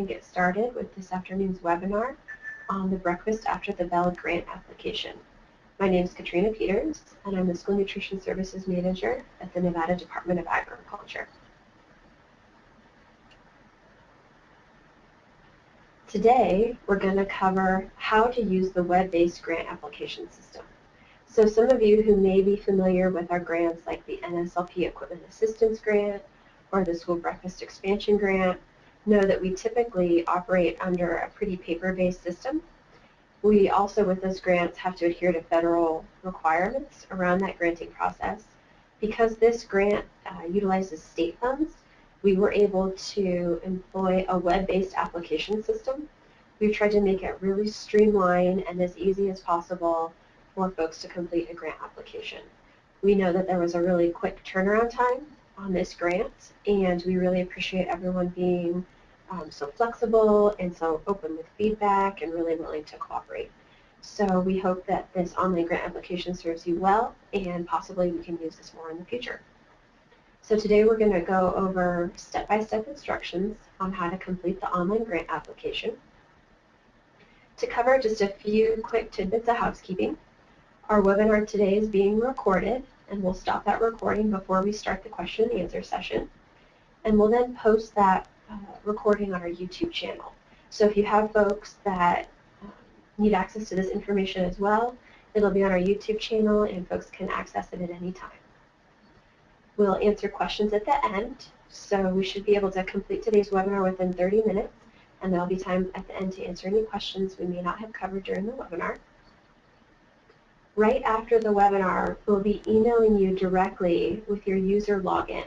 get started with this afternoon's webinar on the Breakfast After the Bell grant application. My name is Katrina Peters, and I'm the School Nutrition Services Manager at the Nevada Department of Agriculture. Today, we're going to cover how to use the web-based grant application system. So some of you who may be familiar with our grants like the NSLP Equipment Assistance Grant or the School Breakfast Expansion Grant know that we typically operate under a pretty paper-based system. We also, with those grants, have to adhere to federal requirements around that granting process. Because this grant utilizes state funds, we were able to employ a web-based application system. We've tried to make it really streamlined and as easy as possible for folks to complete a grant application. We know that there was a really quick turnaround time on this grant, and we really appreciate everyone being so flexible and so open with feedback and really willing to cooperate. So we hope that this online grant application serves you well, and possibly we can use this more in the future. So today we're going to go over step-by-step instructions on how to complete the online grant application. To cover just a few quick tidbits of housekeeping, our webinar today is being recorded, and we'll stop that recording before we start the question and answer session. And we'll then post that recording on our YouTube channel. So if you have folks that need access to this information as well, it'll be on our YouTube channel and folks can access it at any time. We'll answer questions at the end, so we should be able to complete today's webinar within 30 minutes, and there'll be time at the end to answer any questions we may not have covered during the webinar. Right after the webinar, we'll be emailing you directly with your user login.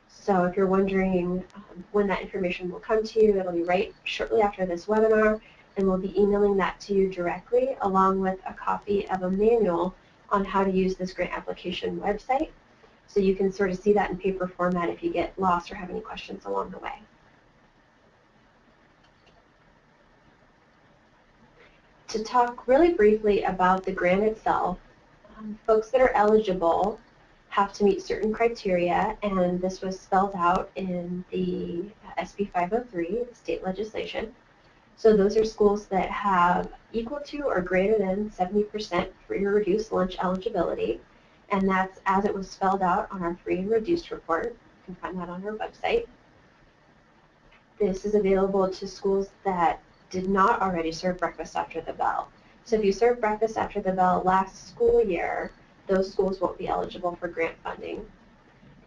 So if you're wondering when that information will come to you, it'll be right shortly after this webinar, and we'll be emailing that to you directly along with a copy of a manual on how to use this grant application website. So you can sort of see that in paper format if you get lost or have any questions along the way. To talk really briefly about the grant itself, folks that are eligible have to meet certain criteria, and this was spelled out in the SB 503, the state legislation. So those are schools that have equal to or greater than 70% free or reduced lunch eligibility, and that's as it was spelled out on our free and reduced report. You can find that on our website. This is available to schools that did not already serve breakfast after the bell. So if you served breakfast after the bell last school year, those schools won't be eligible for grant funding.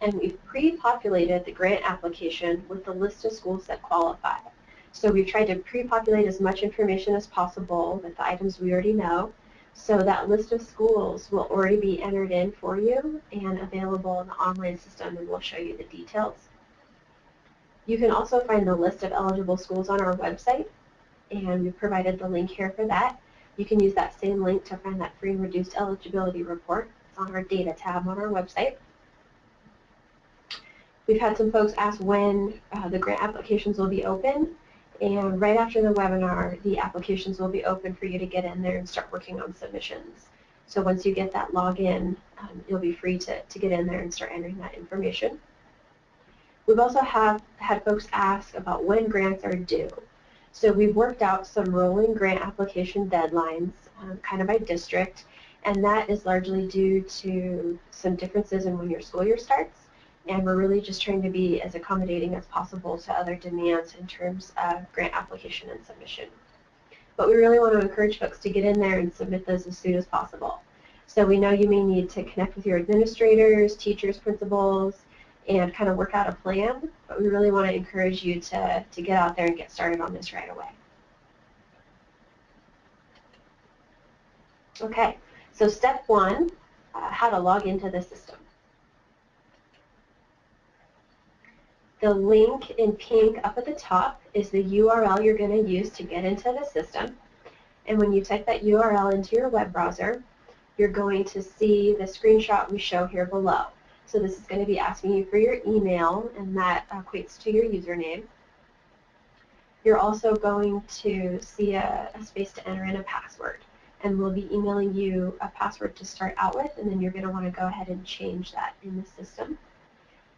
And we've pre-populated the grant application with a list of schools that qualify. So we've tried to pre-populate as much information as possible with the items we already know, so that list of schools will already be entered in for you and available in the online system, and we'll show you the details. You can also find the list of eligible schools on our website, and we've provided the link here for that. You can use that same link to find that free and reduced eligibility report. It's on our data tab on our website. We've had some folks ask when the grant applications will be open, and right after the webinar, the applications will be open for you to get in there and start working on submissions. So once you get that login, you'll be free to get in there and start entering that information. We've also had folks ask about when grants are due. So we've worked out some rolling grant application deadlines, kind of by district, and that is largely due to some differences in when your school year starts, and we're really just trying to be as accommodating as possible to other demands in terms of grant application and submission. But we really want to encourage folks to get in there and submit those as soon as possible. So we know you may need to connect with your administrators, teachers, principals, and kind of work out a plan, but we really want to encourage you to get out there and get started on this right away. Okay, so step one, how to log into the system. The link in pink up at the top is the URL you're going to use to get into the system, and when you type that URL into your web browser, you're going to see the screenshot we show here below. So this is going to be asking you for your email, and that equates to your username. You're also going to see a space to enter in a password, and we'll be emailing you a password to start out with, and then you're going to want to go ahead and change that in the system.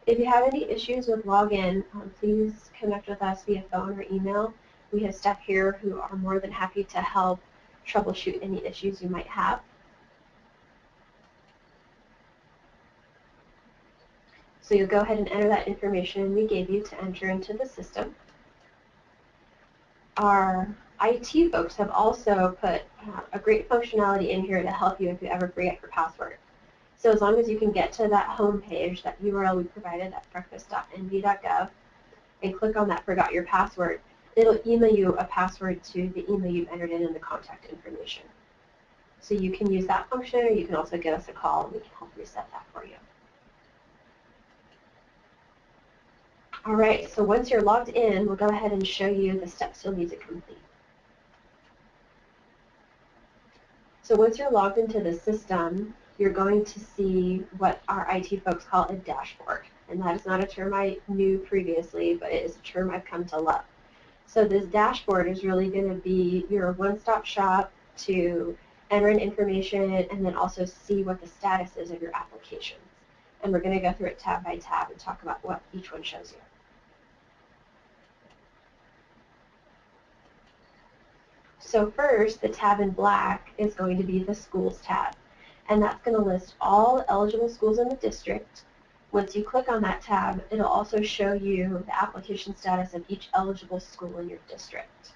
If you have any issues with login, please connect with us via phone or email. We have staff here who are more than happy to help troubleshoot any issues you might have. So you'll go ahead and enter that information we gave you to enter into the system. Our IT folks have also put a great functionality in here to help you if you ever forget your password. So as long as you can get to that home page, that URL we provided at breakfast.nv.gov, and click on that forgot your password, it'll email you a password to the email you've entered in the contact information. So you can use that function, or you can also give us a call and we can help reset that for you. All right, so once you're logged in, we'll go ahead and show you the steps you'll need to complete. So once you're logged into the system, you're going to see what our IT folks call a dashboard. And that is not a term I knew previously, but it is a term I've come to love. So this dashboard is really going to be your one-stop shop to enter in information and then also see what the status is of your applications. And we're going to go through it tab by tab and talk about what each one shows you. So first, the tab in black is going to be the Schools tab, and that's going to list all eligible schools in the district. Once you click on that tab, it'll also show you the application status of each eligible school in your district.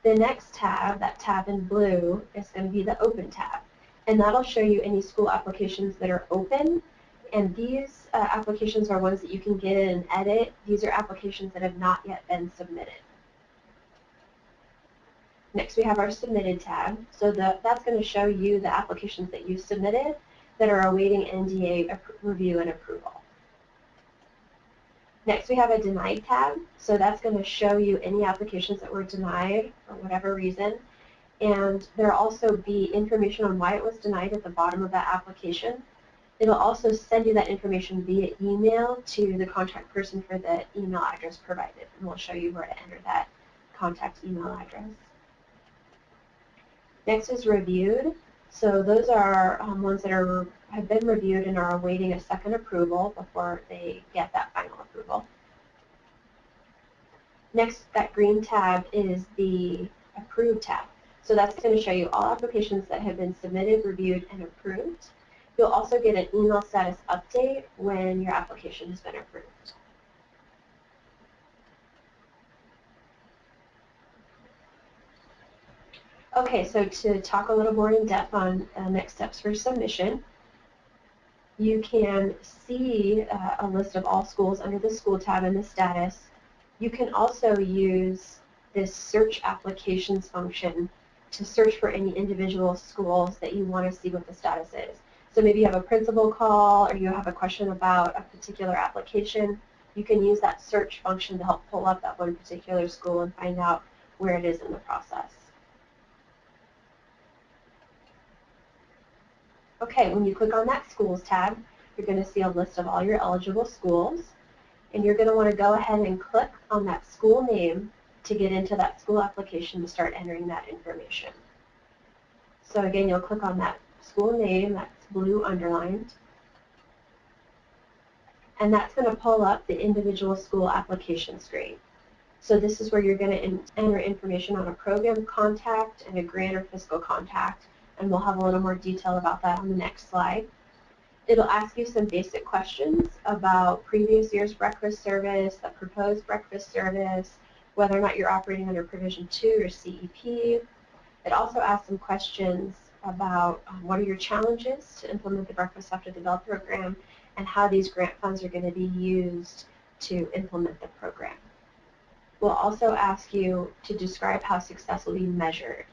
The next tab, that tab in blue, is going to be the Open tab, and that'll show you any school applications that are open. And these applications are ones that you can get in and edit. These are applications that have not yet been submitted. Next, we have our Submitted tab. So that's going to show you the applications that you submitted that are awaiting NDA review and approval. Next, we have a Denied tab. So that's going to show you any applications that were denied for whatever reason. And there'll also be information on why it was denied at the bottom of that application. It'll also send you that information via email to the contact person for the email address provided. And we'll show you where to enter that contact email address. Next is Reviewed. So those are ones that have been reviewed and are awaiting a second approval before they get that final approval. Next, that green tab is the Approved tab. So that's going to show you all applications that have been submitted, reviewed, and approved. You'll also get an email status update when your application has been approved. Okay, so to talk a little more in depth on next steps for submission, you can see a list of all schools under the School tab in the status. You can also use this Search Applications function to search for any individual schools that you want to see what the status is. So maybe you have a principal call or you have a question about a particular application. You can use that search function to help pull up that one particular school and find out where it is in the process. Okay, when you click on that Schools tab, you're going to see a list of all your eligible schools, and you're going to want to go ahead and click on that school name to get into that school application to start entering that information. So again, you'll click on that school name, that's blue underlined, and that's going to pull up the individual school application screen. So this is where you're going to enter information on a program contact and a grant or fiscal contact, and we'll have a little more detail about that on the next slide. It'll ask you some basic questions about previous year's breakfast service, the proposed breakfast service, whether or not you're operating under Provision 2 or CEP. It also asks some questions about what are your challenges to implement the Breakfast After the Bell program and how these grant funds are going to be used to implement the program. We'll also ask you to describe how success will be measured.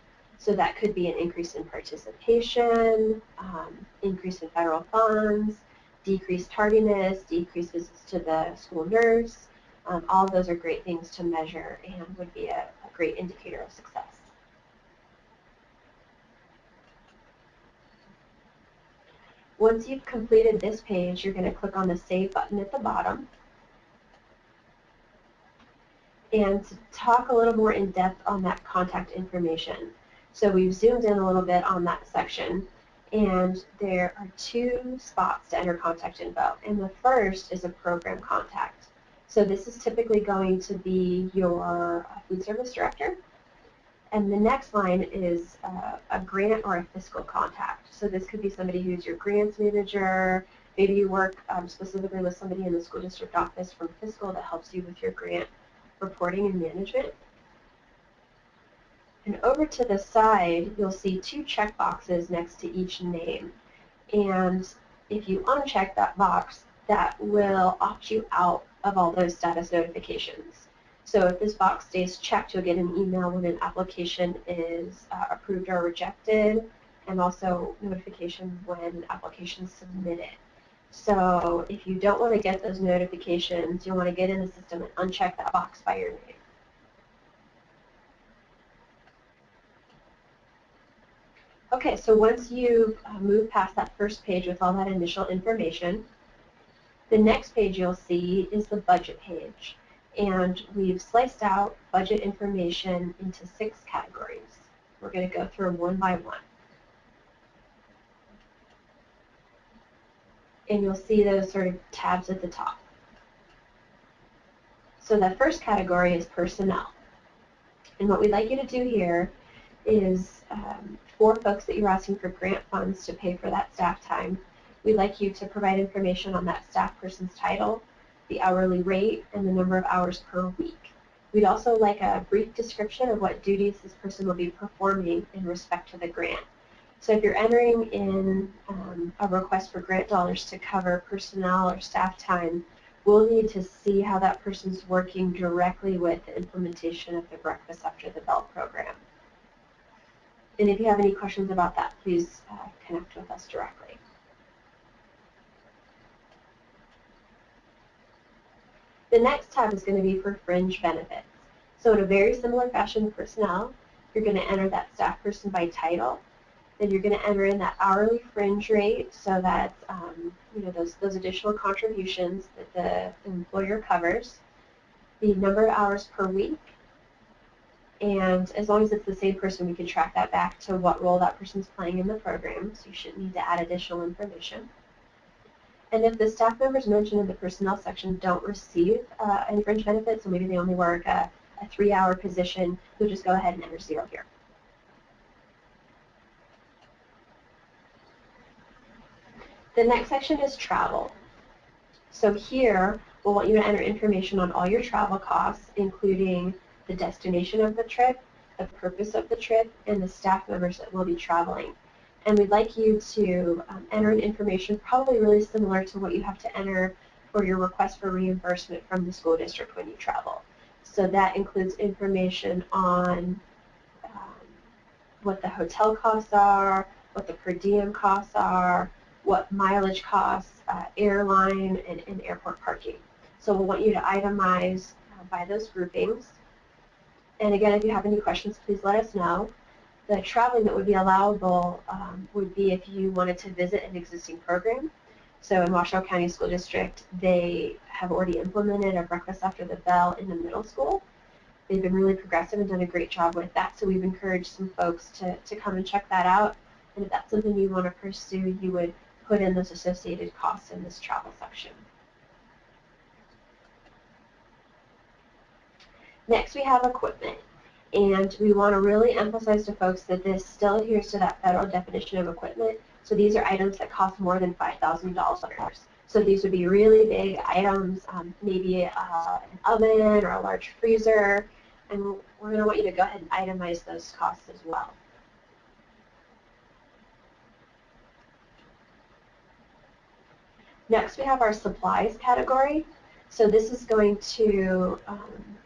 So that could be an increase in participation, increase in federal funds, decreased tardiness, decreased visits to the school nurse. All of those are great things to measure and would be a great indicator of success. Once you've completed this page, you're going to click on the Save button at the bottom. And to talk a little more in depth on that contact information. So we've zoomed in a little bit on that section, and there are two spots to enter contact info. And the first is a program contact. So this is typically going to be your food service director. And the next line is a grant or a fiscal contact. So this could be somebody who's your grants manager. Maybe you work specifically with somebody in the school district office from fiscal that helps you with your grant reporting and management. And over to the side, you'll see two check boxes next to each name. And if you uncheck that box, that will opt you out of all those status notifications. So if this box stays checked, you'll get an email when an application is approved or rejected, and also notification when an application is submitted. So if you don't want to get those notifications, you'll want to get in the system and uncheck that box by your name. Okay, so once you move past that first page with all that initial information, the next page you'll see is the budget page. And we've sliced out budget information into 6 categories. We're going to go through them one by one. And you'll see those sort of tabs at the top. So the first category is personnel. And what we'd like you to do here is for folks that you're asking for grant funds to pay for that staff time, we'd like you to provide information on that staff person's title, the hourly rate, and the number of hours per week. We'd also like a brief description of what duties this person will be performing in respect to the grant. So if you're entering in a request for grant dollars to cover personnel or staff time, we'll need to see how that person's working directly with the implementation of the Breakfast After the Bell program. And if you have any questions about that, please connect with us directly. The next tab is going to be for fringe benefits. So in a very similar fashion to personnel, you're going to enter that staff person by title. Then you're going to enter in that hourly fringe rate, so that's those additional contributions that the employer covers, the number of hours per week, and as long as it's the same person, we can track that back to what role that person's playing in the program, so you shouldn't need to add additional information. And if the staff members mentioned in the personnel section don't receive any fringe benefits, so maybe they only work a 3-hour position, you'll just go ahead and enter 0 here. The next section is travel. So here, we'll want you to enter information on all your travel costs, including the destination of the trip, the purpose of the trip, and the staff members that will be traveling. And we'd like you to enter in information probably really similar to what you have to enter for your request for reimbursement from the school district when you travel. So that includes information on what the hotel costs are, what the per diem costs are, what mileage costs, airline, and airport parking. So we'll want you to itemize by those groupings. And again, if you have any questions, please let us know. The traveling that would be allowable would be if you wanted to visit an existing program. So in Washoe County School District, they have already implemented a Breakfast After the Bell in the middle school. They've been really progressive and done a great job with that, so we've encouraged some folks to come and check that out. And if that's something you want to pursue, you would put in those associated costs in this travel section. Next, we have equipment. And we want to really emphasize to folks that this still adheres to that federal definition of equipment. So these are items that cost more than $5,000. So these would be really big items, maybe an oven or a large freezer. And we're going to want you to go ahead and itemize those costs as well. Next, we have our supplies category. So this is going to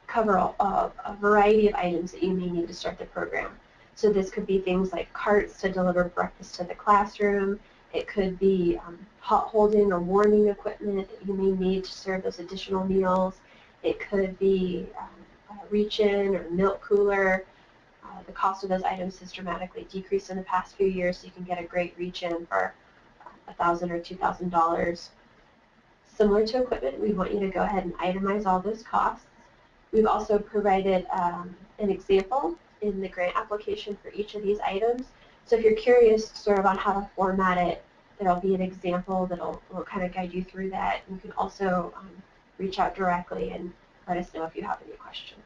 cover a variety of items that you may need to start the program. So this could be things like carts to deliver breakfast to the classroom. It could be hot holding or warming equipment that you may need to serve those additional meals. It could be a reach-in or milk cooler. The cost of those items has dramatically decreased in the past few years, so you can get a great reach-in for $1,000 or $2,000. Similar to equipment, we want you to go ahead and itemize all those costs. We've also provided an example in the grant application for each of these items. So if you're curious sort of on how to format it, there'll be an example that'll kind of guide you through that. You can also reach out directly and let us know if you have any questions.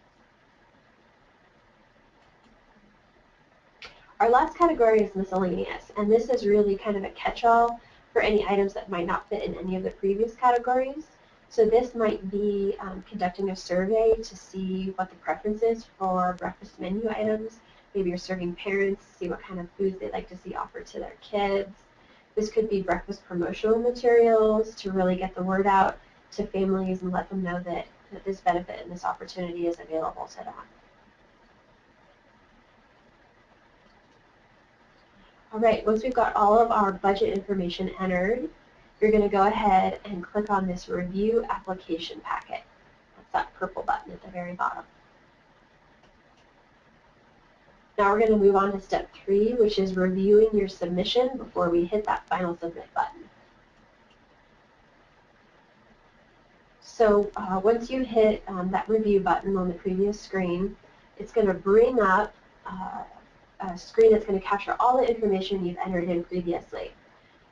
Our last category is miscellaneous, and this is really kind of a catch-all for any items that might not fit in any of the previous categories. So this might be conducting a survey to see what the preference is for breakfast menu items. Maybe you're serving parents to see what kind of foods they'd like to see offered to their kids. This could be breakfast promotional materials to really get the word out to families and let them know that this benefit and this opportunity is available to them. All right, once we've got all of our budget information entered, you're going to go ahead and click on this Review Application Packet. That's that purple button at the very bottom. Now we're going to move on to step 3, which is reviewing your submission before we hit that final submit button. So once you hit that review button on the previous screen, it's going to bring up a screen that's going to capture all the information you've entered in previously.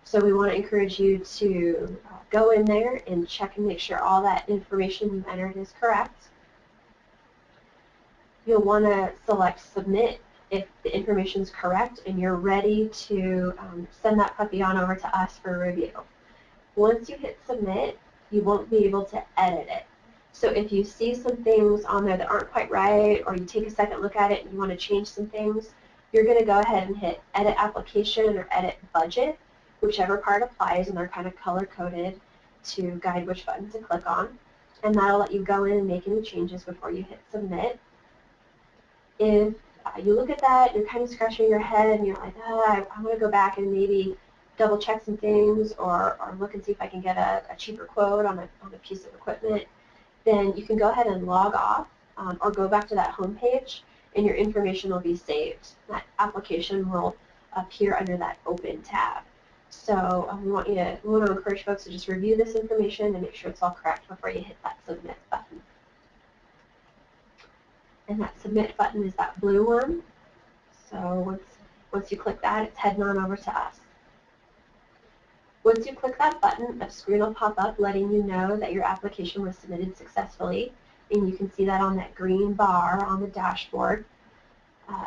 So we want to encourage you to go in there and check and make sure all that information you've entered is correct. You'll want to select Submit if the information is correct and you're ready to send that puppy on over to us for review. Once you hit Submit, you won't be able to edit it. So if you see some things on there that aren't quite right, or you take a second look at it and you want to change some things, you're going to go ahead and hit Edit Application or Edit Budget, whichever part applies, and they're kind of color-coded to guide which button to click on. And that'll let you go in and make any changes before you hit Submit. If you look at that, you're kind of scratching your head and you're like, I want to go back and maybe double check some things or look and see if I can get a cheaper quote on a piece of equipment, then you can go ahead and log off or go back to that home page and your information will be saved. That application will appear under that Open tab. So we want to encourage folks to just review this information and make sure it's all correct before you hit that Submit button. And that Submit button is that blue one. So once you click that, it's heading on over to us. Once you click that button, a screen will pop up letting you know that your application was submitted successfully, and you can see that on that green bar on the dashboard.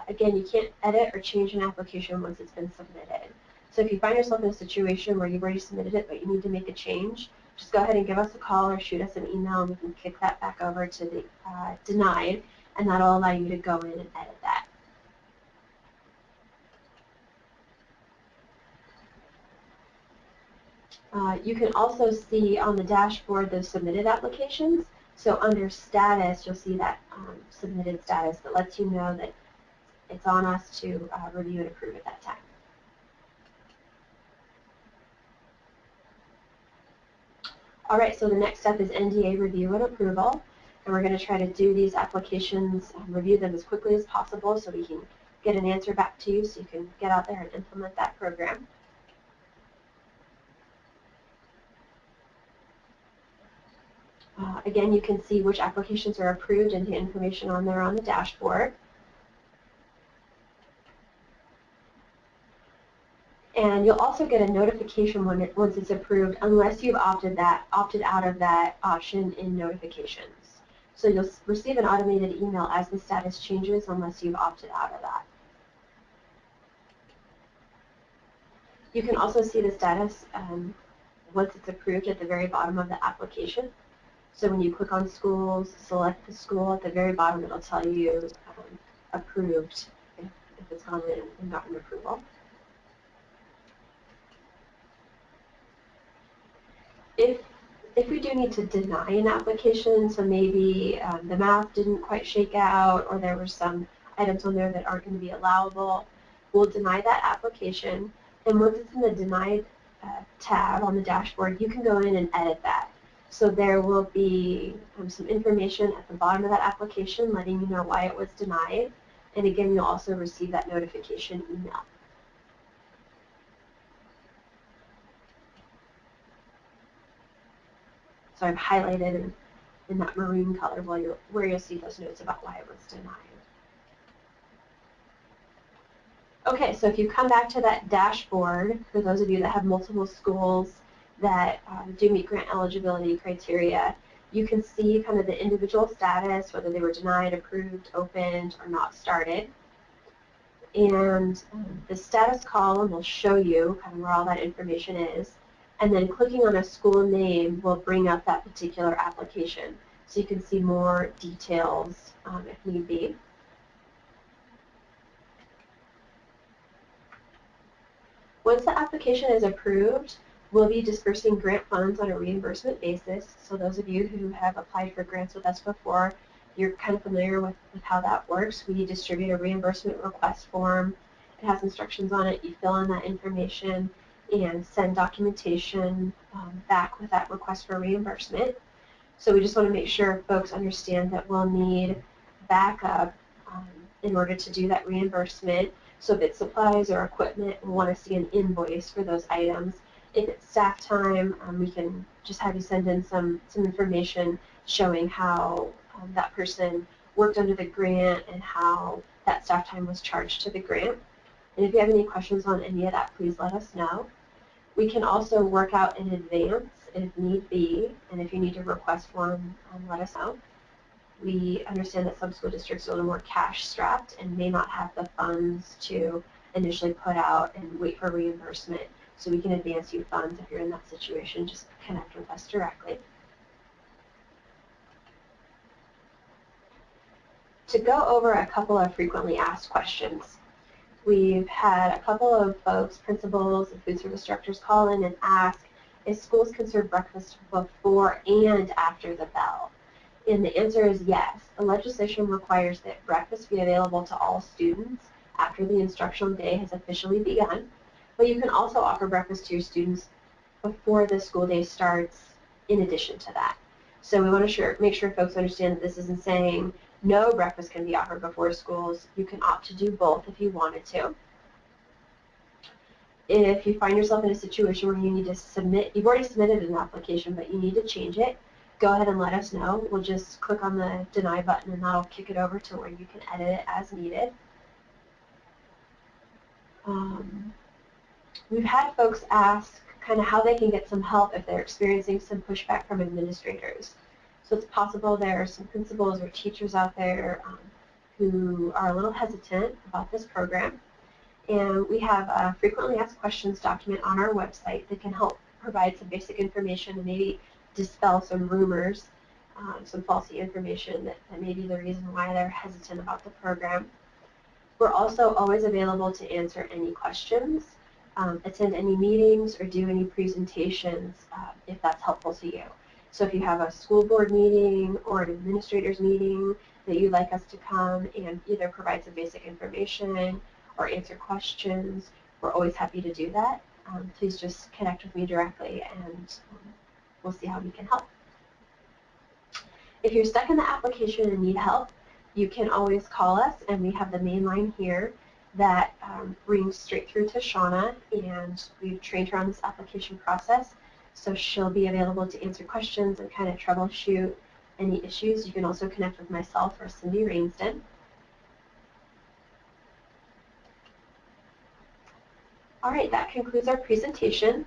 Again, you can't edit or change an application once it's been submitted. So if you find yourself in a situation where you've already submitted it but you need to make a change, just go ahead and give us a call or shoot us an email and we can kick that back over to the denied, and that'll allow you to go in and edit that. You can also see on the dashboard those submitted applications. So under status, you'll see that submitted status that lets you know that it's on us to review and approve at that time. All right, so the next step is NDA review and approval. And we're going to try to do these applications, review them as quickly as possible so we can get an answer back to you so you can get out there and implement that program. Again, you can see which applications are approved and the information on there on the dashboard. And you'll also get a notification once it's approved, unless you've opted out of that option in notifications. So you'll receive an automated email as the status changes unless you've opted out of that. You can also see the status once it's approved at the very bottom of the application. So when you click on schools, select the school, at the very bottom it'll tell you approved if it's gone in and gotten approval. If we do need to deny an application, so maybe the math didn't quite shake out or there were some items on there that aren't going to be allowable, we'll deny that application. And once it's in the denied tab on the dashboard, you can go in and edit that. So there will be some information at the bottom of that application letting you know why it was denied. And again, you'll also receive that notification email. So I've highlighted in that maroon color where you'll see those notes about why it was denied. Okay, so if you come back to that dashboard, for those of you that have multiple schools that do meet grant eligibility criteria, You can see kind of the individual status, whether they were denied, approved, opened, or not started. And the status column will show you kind of where all that information is. And then clicking on a school name will bring up that particular application. So you can see more details if need be. Once the application is approved, we'll be dispersing grant funds on a reimbursement basis. So those of you who have applied for grants with us before, you're kind of familiar with how that works. We distribute a reimbursement request form. It has instructions on it. You fill in that information and send documentation back with that request for reimbursement. So we just want to make sure folks understand that we'll need backup in order to do that reimbursement. So if it's supplies or equipment, we'll want to see an invoice for those items. If it's staff time, we can just have you send in some information showing how that person worked under the grant and how that staff time was charged to the grant. And if you have any questions on any of that, please let us know. We can also work out in advance if need be, and if you need to request one, let us know. We understand that some school districts are a little more cash strapped and may not have the funds to initially put out and wait for reimbursement. So we can advance you funds if you're in that situation. Just connect with us directly. To go over a couple of frequently asked questions. We've had a couple of folks, principals and food service directors, call in and ask if schools can serve breakfast before and after the bell. And the answer is yes. The legislation requires that breakfast be available to all students after the instructional day has officially begun. But you can also offer breakfast to your students before the school day starts in addition to that. So we want to make sure folks understand that this isn't saying no breakfast can be offered before schools. You can opt to do both if you wanted to. If you find yourself in a situation where you need to submit, you've already submitted an application, but you need to change it, go ahead and let us know. We'll just click on the deny button and that'll kick it over to where you can edit it as needed. We've had folks ask kind of how they can get some help if they're experiencing some pushback from administrators. So it's possible there are some principals or teachers out there who are a little hesitant about this program. And we have a frequently asked questions document on our website that can help provide some basic information and maybe dispel some rumors, some faulty information that may be the reason why they're hesitant about the program. We're also always available to answer any questions, attend any meetings, or do any presentations if that's helpful to you. So if you have a school board meeting or an administrators meeting that you'd like us to come and either provide some basic information or answer questions, we're always happy to do that. Please just connect with me directly and we'll see how we can help. If you're stuck in the application and need help, you can always call us, and we have the main line here that rings straight through to Shauna, and we've trained her on this application process, so she'll be available to answer questions and kind of troubleshoot any issues. You can also connect with myself or Cindy Rainsden. All right, that concludes our presentation.